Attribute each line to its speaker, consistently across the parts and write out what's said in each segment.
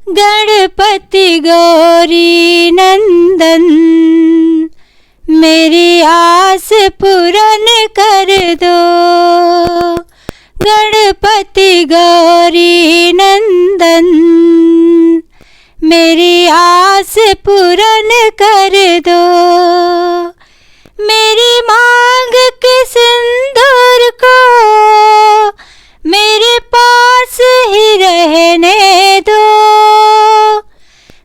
Speaker 1: गणपति गौरी नंदन मेरी आस पूरन कर दो। गणपति गौरी नंदन मेरी आस पूरन कर दो। मेरी मांग के सिंदूर को मेरे पास ही रहने दो।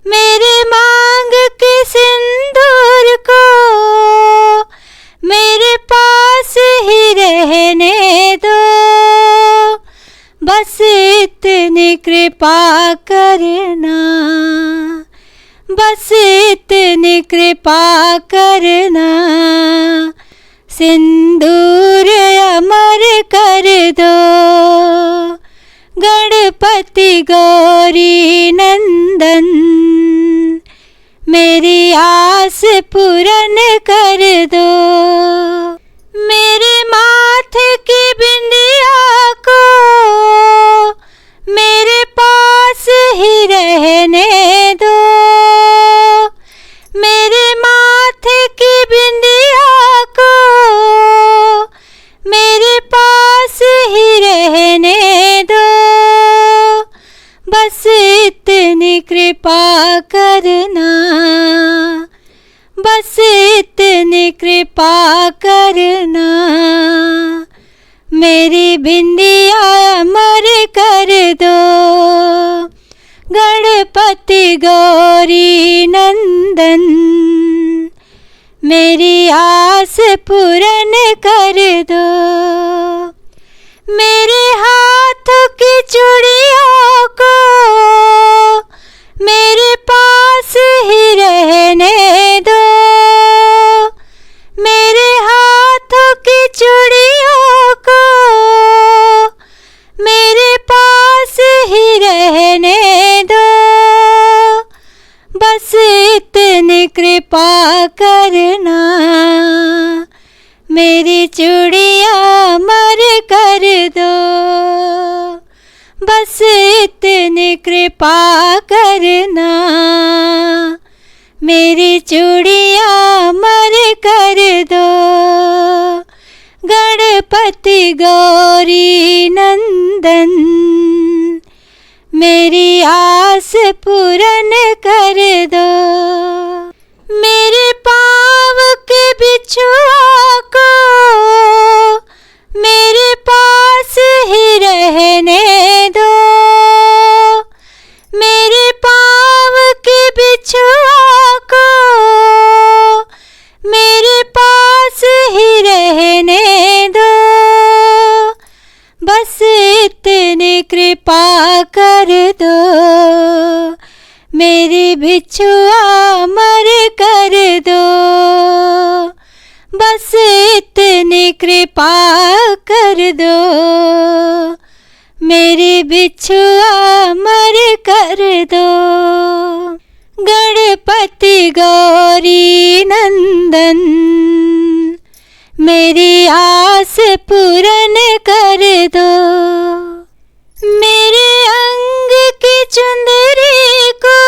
Speaker 1: मेरी मांग के सिंदूर को मेरे पास ही रहने दो। बस इतनी कृपा करना, बस इतनी कृपा करना, सिंदूर अमर कर दो। गणपति गौरी नंदन मेरी आस पूरन कर दो। मेरे माथे की बिंदिया को मेरे पास ही रहने दो। मेरे माथे की बिंदिया को मेरे पास ही रहने दो। बस इतनी कृपा करना, बस इतनी कृपा करना, मेरी बिंदिया अमर कर दो। गणपति गौरी नंदन मेरी आस पूरन कर दो। मेरे हाथों की चूड़ियों को मेरे पास ही रहने दो। मेरे हाथों की चूड़ियों को मेरे पास ही रहने दो। बस इतनी कृपा करना, मेरी चूड़ियाँ अमर कर दो। बस इतनी कृपा करना, मेरी चूड़ियाँ अमर कर दो। गणपति गौरी नंदन मेरी आस पूरन कर दो। मेरे पाँव के बिछुआ को मेरे पास ही रहने दो। मेरे पाँव के बिछुआ को मेरे पास ही रहने दो। बस इतनी कृपा कर दो, मेरी बिछुआ अमर कर दो। बस इतनी कृपा कर दो, मेरी बिछुआ अमर कर दो। गणपति गौरी नंदन मेरी आस पूरन कर दो। मेरे अंग की चुंदरी को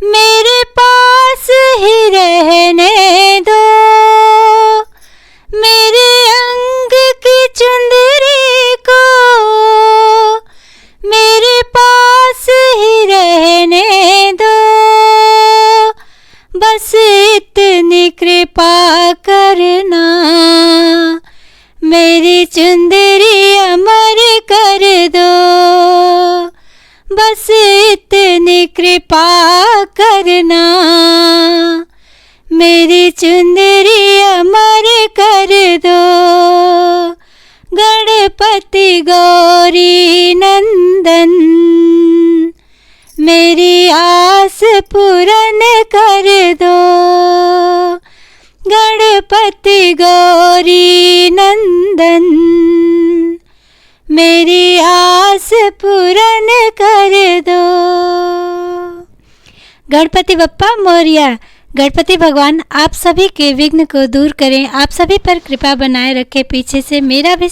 Speaker 1: मेरे पास ही रहने दो। मेरे अंग की चुंदरी को मेरे पास ही रहने दो। बस इतनी कृपा करना, मेरी चुंदरी अमर कर दो। बस इतनी कृपा करना, मेरी चुंदरी अमर कर दो। गणपति गौरी नंदन मेरी आस पूरन कर दो। गणपति गौरी नंदन मेरी आस पूरन कर दो। गणपति बप्पा मोरया। गणपति भगवान आप सभी के विघ्न को दूर करें, आप सभी पर कृपा बनाए रखें। पीछे से मेरा भी